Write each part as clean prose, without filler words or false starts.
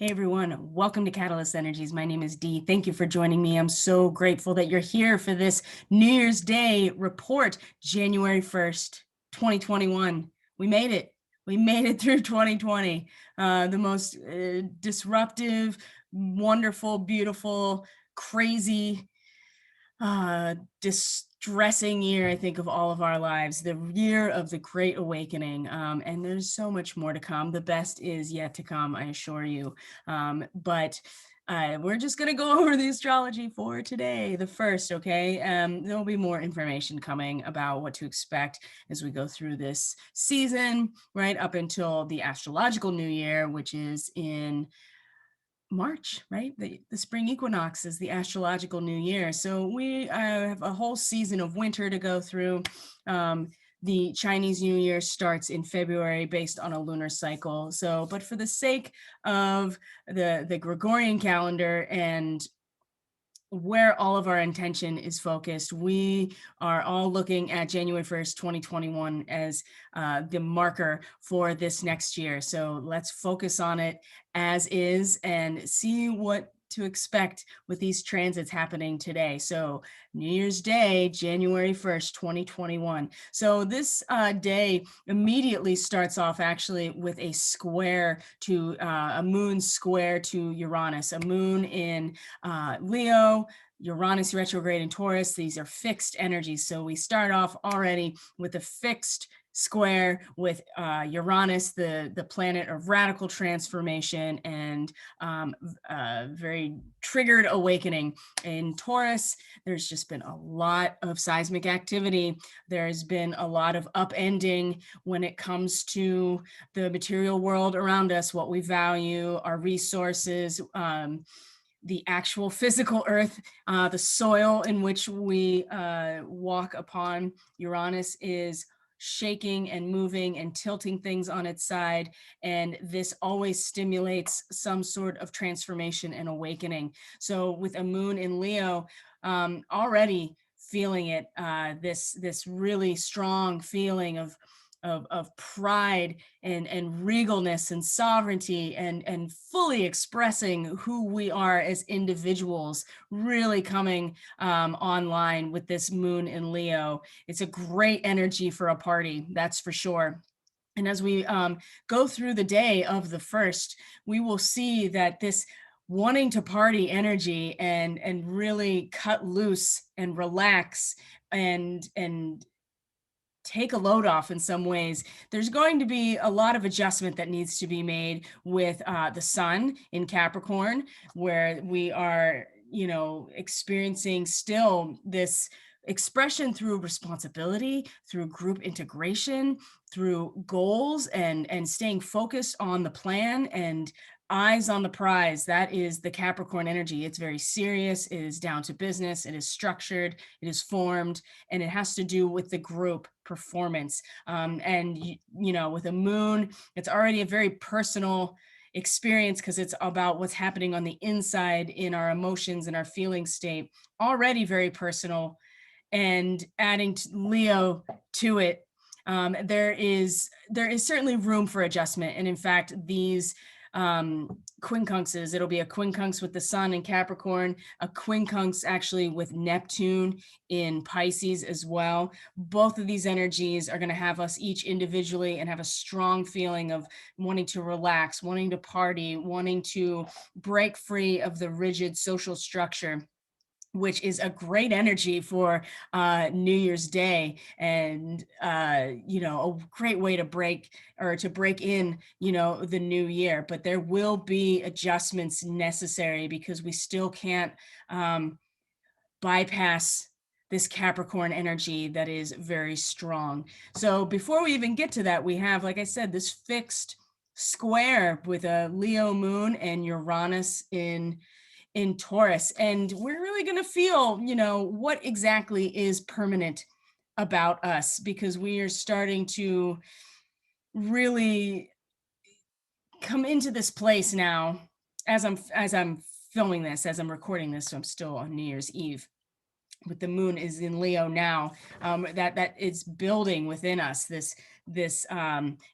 Hey everyone, welcome to Catalyst Energies. My name is Dee. Thank you for joining me. I'm so grateful that you're here for this New Year's Day report, January 1st, 2021. We made it. We made it through 2020, the most disruptive, wonderful, beautiful, crazy, distressing year, I think, of all of our lives, the year of the Great Awakening. And there's so much more to come. The best is yet to come, I assure you. But we're just going to go over the astrology for today, the first, okay? There'll be more information coming about what to expect as we go through this season, right up until the astrological new year, which is in March, right? The spring equinox is the astrological new year. So we have a whole season of winter to go through. The Chinese New Year starts in February based on a lunar cycle. So, but for the sake of the Gregorian calendar and where all of our intention is focused, we are all looking at January 1st, 2021 as the marker for this next year. So let's focus on it as is and see what to expect with these transits happening today. So New Year's Day, January 1st, 2021. So this day immediately starts off actually with a square to a moon square to Uranus, a moon in Leo, Uranus retrograde in Taurus. These are fixed energies. So we start off already with a fixed square with Uranus, the planet of radical transformation and very triggered awakening. In Taurus, there's just been a lot of seismic activity. There's been a lot of upending when it comes to the material world around us, what we value, our resources, the actual physical earth, the soil in which we walk upon. Uranus is shaking and moving and tilting things on its side. And this always stimulates some sort of transformation and awakening. So with a moon in Leo, already feeling it, this really strong feeling of pride and regalness and sovereignty and fully expressing who we are as individuals, really coming online with this moon in Leo. It's a great energy for a party, that's for sure. And as we go through the day of the first, we will see that this wanting to party energy and really cut loose and relax and take a load off in some ways. There's going to be a lot of adjustment that needs to be made with the sun in Capricorn, where we are, experiencing still this expression through responsibility, through group integration, through goals and staying focused on the plan and eyes on the prize. That is the Capricorn energy. It's very serious. It is down to business. It is structured. It is formed, and it has to do with the group performance. With a moon, it's already a very personal experience because it's about what's happening on the inside in our emotions and our feeling state. Already very personal, and adding Leo to it, there is certainly room for adjustment. And in fact, these quincunxes, it'll be a quincunx with the sun in Capricorn, a quincunx actually with Neptune in Pisces as well. Both of these energies are going to have us each individually and have a strong feeling of wanting to relax, wanting to party, wanting to break free of the rigid social structure, which is a great energy for New Year's Day, and a great way to break in, the new year. But there will be adjustments necessary because we still can't bypass this Capricorn energy that is very strong. So before we even get to that, we have, like I said, this fixed square with a Leo moon and Uranus in Taurus. And we're really going to feel, what exactly is permanent about us, because we are starting to really come into this place now as I'm filming this, as I'm recording this. So I'm still on New Year's Eve. With the moon is in Leo now, that is building within us this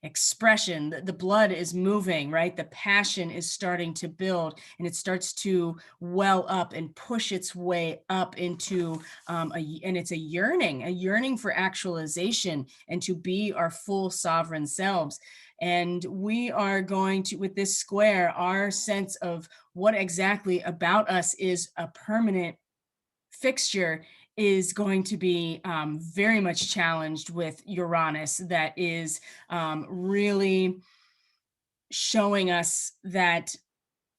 expression. The blood is moving, right? The passion is starting to build, and it starts to well up and push its way up into and it's a yearning for actualization and to be our full sovereign selves. And we are going to, with this square, our sense of what exactly about us is a permanent fixture is going to be very much challenged with Uranus. That is really showing us that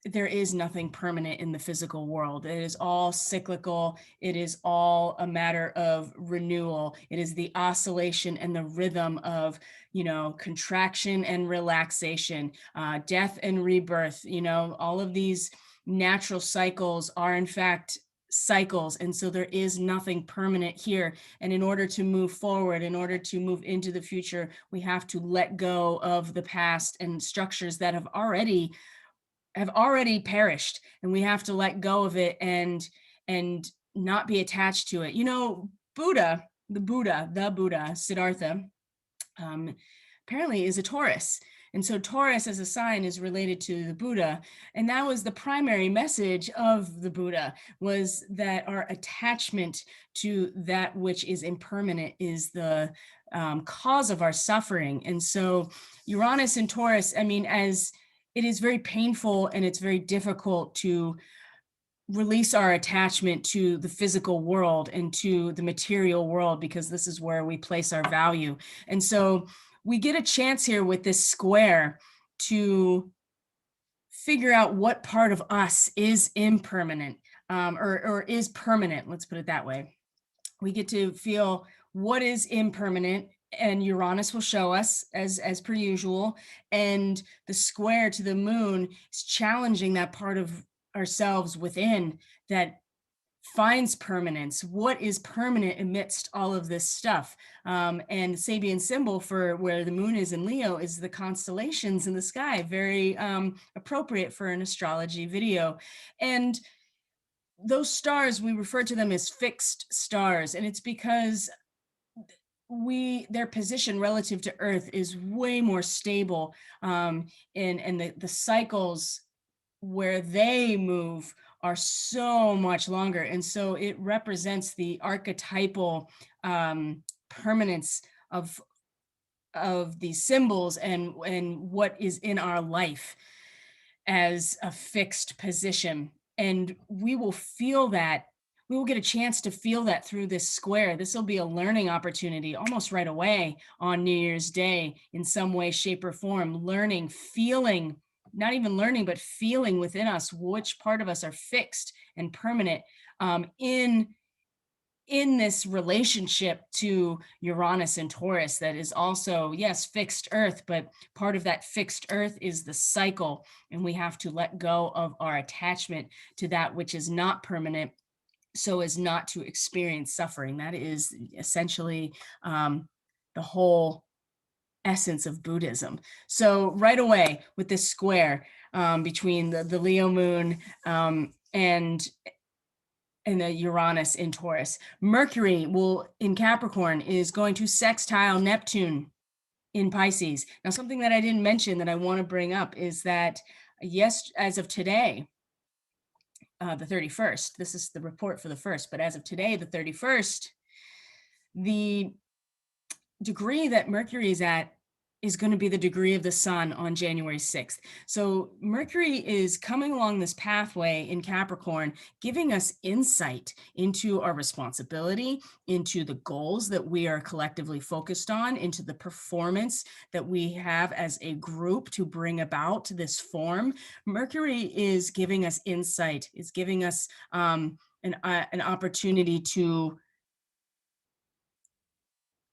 there is nothing permanent in the physical world. It is all cyclical. It is all a matter of renewal. It is the oscillation and the rhythm of, contraction and relaxation, death and rebirth. All of these natural cycles are in fact cycles. And so there is nothing permanent here. And in order to move forward, in order to move into the future, we have to let go of the past and structures that have already perished, and we have to let go of it and not be attached to it. The Buddha, Siddhartha, apparently is a Taurus. And so Taurus as a sign is related to the Buddha. And that was the primary message of the Buddha, was that our attachment to that which is impermanent is the cause of our suffering. And so Uranus and Taurus, as it is very painful and it's very difficult to release our attachment to the physical world and to the material world, because this is where we place our value. And so we get a chance here with this square to figure out what part of us is impermanent, or is permanent. Let's put it that way. We get to feel what is impermanent, and Uranus will show us as per usual. And the square to the moon is challenging that part of ourselves within that finds permanence. What is permanent amidst all of this stuff? And Sabian symbol for where the moon is in Leo is the constellations in the sky. Very appropriate for an astrology video. And those stars, we refer to them as fixed stars, and it's because their position relative to Earth is way more stable, and the cycles where they move are so much longer. And so it represents the archetypal permanence of these symbols and what is in our life as a fixed position. And we will feel that. We will get a chance to feel that through this square. This will be a learning opportunity almost right away on New Year's Day in some way, shape, or form. Learning, feeling, not even learning, but feeling within us which part of us are fixed and permanent in this relationship to Uranus and Taurus that is also, yes, fixed Earth, but part of that fixed Earth is the cycle, and we have to let go of our attachment to that which is not permanent so as not to experience suffering. That is essentially the whole essence of Buddhism. So right away with this square between the Leo moon and the Uranus in Taurus, Mercury in Capricorn is going to sextile Neptune in Pisces. Now, something that I didn't mention that I want to bring up is that yes, as of today, the 31st, this is the report for the 1st, but as of today, the 31st, the degree that Mercury is at is going to be the degree of the sun on January 6th. So Mercury is coming along this pathway in Capricorn, giving us insight into our responsibility, into the goals that we are collectively focused on, into the performance that we have as a group to bring about this form. Mercury is giving us insight, is giving us an opportunity to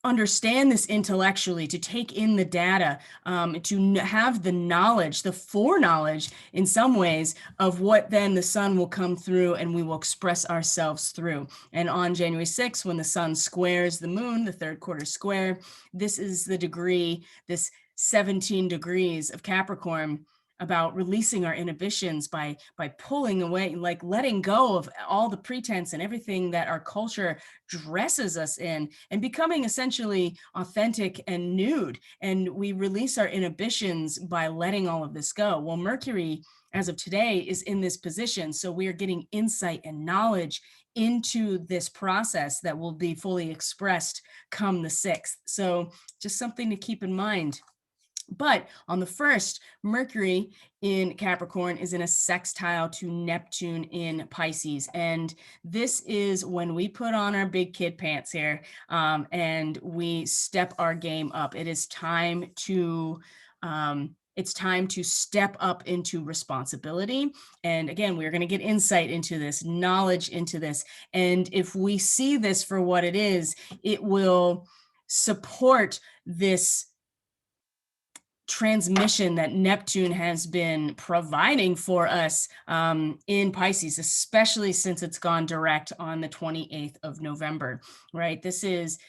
understand this intellectually, to take in the data, to have the knowledge, the foreknowledge in some ways of what then the sun will come through and we will express ourselves through. And on January 6th, when the sun squares the moon, the third quarter square, this is the degree, this 17 degrees of Capricorn about releasing our inhibitions by pulling away, like letting go of all the pretense and everything that our culture dresses us in, and becoming essentially authentic and nude. And we release our inhibitions by letting all of this go. Well, Mercury, as of today, is in this position. So we are getting insight and knowledge into this process that will be fully expressed come the 6th. So just something to keep in mind. But on the 1st, Mercury in Capricorn is in a sextile to Neptune in Pisces. And this is when we put on our big kid pants here, and we step our game up. It is time to step up into responsibility. And again, we're going to get insight into this, knowledge into this. And if we see this for what it is, it will support this transmission that Neptune has been providing for us in Pisces, especially since it's gone direct on the 28th of November, right? This is,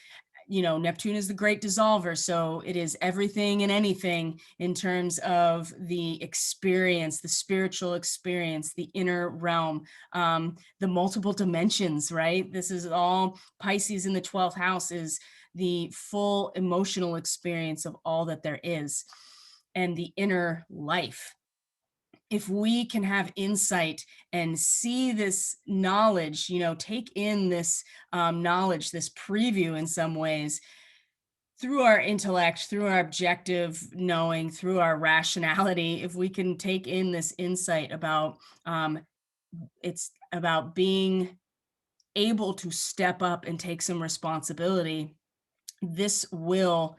Neptune is the great dissolver. So it is everything and anything in terms of the experience, the spiritual experience, the inner realm, the multiple dimensions, right? This is all Pisces in the 12th house is the full emotional experience of all that there is and the inner life. If we can have insight and see this knowledge, take in this knowledge, this preview in some ways, through our intellect, through our objective knowing, through our rationality, if we can take in this insight about it's about being able to step up and take some responsibility, this will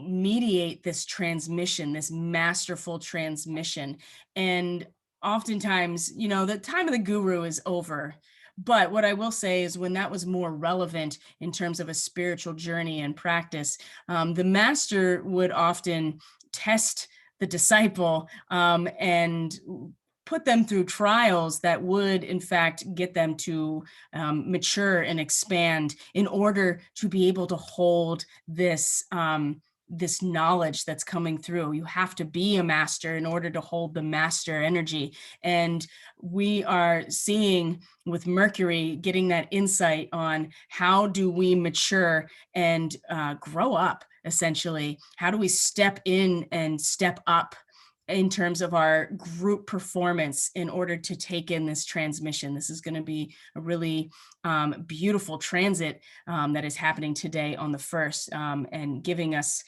mediate this transmission, this masterful transmission. And oftentimes, the time of the guru is over. But what I will say is when that was more relevant in terms of a spiritual journey and practice, the master would often test the disciple and put them through trials that would in fact get them to mature and expand in order to be able to hold this this knowledge that's coming through. You have to be a master in order to hold the master energy. And we are seeing with Mercury getting that insight on how do we mature and grow up, essentially. How do we step in and step up in terms of our group performance in order to take in this transmission. This is going to be a really beautiful transit that is happening today on the 1st, and giving us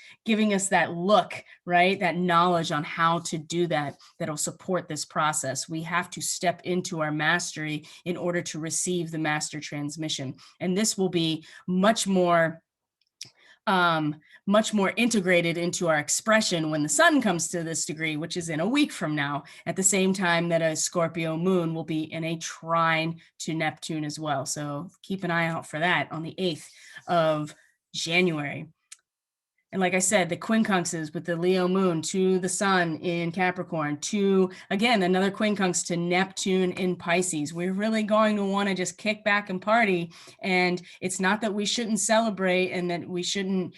that look, right? That knowledge on how to do that'll support this process. We have to step into our mastery in order to receive the master transmission. And this will be much more integrated into our expression when the sun comes to this degree, which is in a week from now, at the same time that a Scorpio moon will be in a trine to Neptune as well. So keep an eye out for that on the 8th of January. And like I said, the quincunxes with the Leo moon to the sun in Capricorn, to, again, another quincunx to Neptune in Pisces. We're really going to want to just kick back and party. And it's not that we shouldn't celebrate and that we shouldn't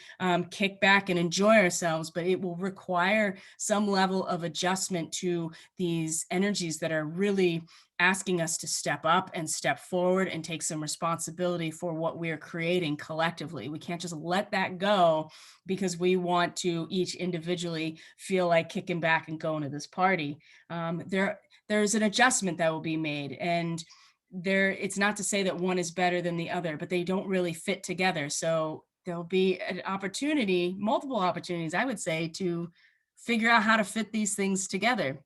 kick back and enjoy ourselves, but it will require some level of adjustment to these energies that are really asking us to step up and step forward and take some responsibility for what we're creating collectively. We can't just let that go because we want to each individually feel like kicking back and going to this party. There's an adjustment that will be made, and it's not to say that one is better than the other, but they don't really fit together. So there'll be an opportunity, multiple opportunities, I would say, to figure out how to fit these things together.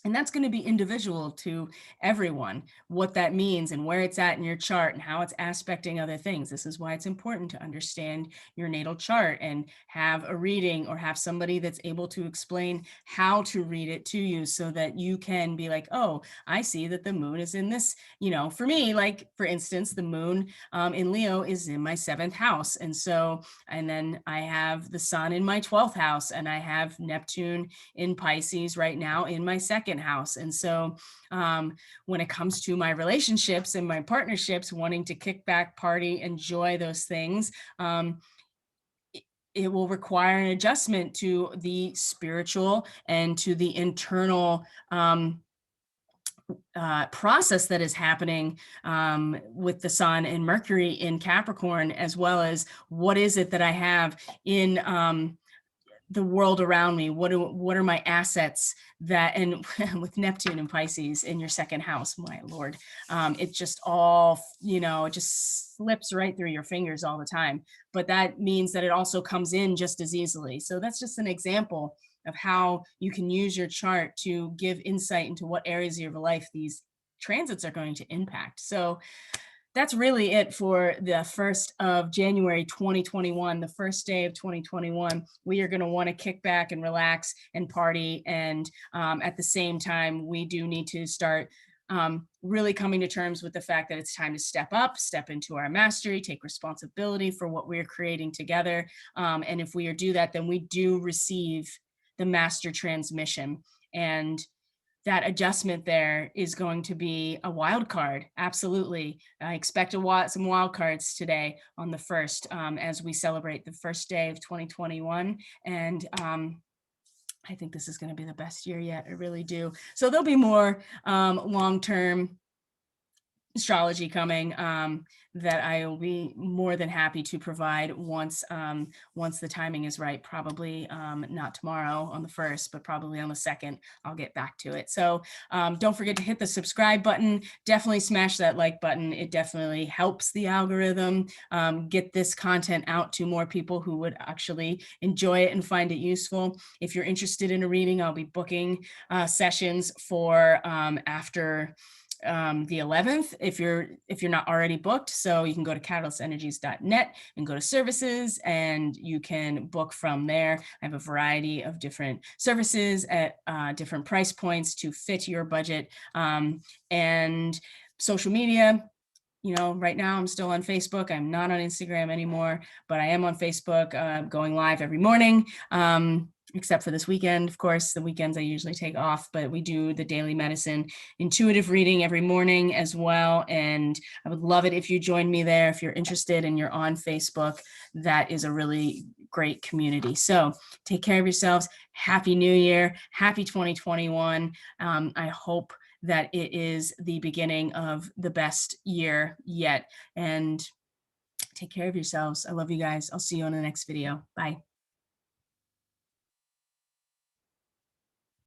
And that's going to be individual to everyone, what that means and where it's at in your chart and how it's aspecting other things. This is why it's important to understand your natal chart and have a reading or have somebody that's able to explain how to read it to you so that you can be like, oh, I see that the moon is in this, for me, like, for instance, the moon in Leo is in my 7th house. And so, and then I have the sun in my 12th house, and I have Neptune in Pisces right now in my 2nd house. And so when it comes to my relationships and my partnerships, wanting to kick back, party, enjoy those things, it will require an adjustment to the spiritual and to the internal process that is happening with the sun and Mercury in Capricorn, as well as what is it that I have in the world around me. What are my assets that, and with Neptune and Pisces in your second house, my Lord, it just all, it just slips right through your fingers all the time. But that means that it also comes in just as easily. So that's just an example of how you can use your chart to give insight into what areas of your life these transits are going to impact. So that's really it for the 1st of January 2021, the first day of 2021. We are going to want to kick back and relax and party. And at the same time, we do need to start really coming to terms with the fact that it's time to step up, step into our mastery, take responsibility for what we're creating together. And if we do that, then we do receive the master transmission. And that adjustment there is going to be a wild card. Absolutely. I expect some wild cards today on the 1st as we celebrate the first day of 2021. And I think this is going to be the best year yet. I really do. So there'll be more long-term astrology coming that I will be more than happy to provide once the timing is right. Probably not tomorrow on the 1st, but probably on the 2nd, I'll get back to it. So don't forget to hit the subscribe button. Definitely smash that like button. It definitely helps the algorithm get this content out to more people who would actually enjoy it and find it useful. If you're interested in a reading, I'll be booking sessions for after the 11th, if you're not already booked. So you can go to catalystenergies.net and go to services, and you can book from there. I have a variety of different services at different price points to fit your budget. And social media, right now I'm still on Facebook. I'm not on Instagram anymore, but I am on Facebook, going live every morning. Except for this weekend, of course. The weekends I usually take off, but we do the daily medicine intuitive reading every morning as well. And I would love it if you join me there. If you're interested and you're on Facebook, that is a really great community. So take care of yourselves. Happy New Year. Happy 2021. I hope that it is the beginning of the best year yet. And take care of yourselves. I love you guys. I'll see you on the next video. Bye.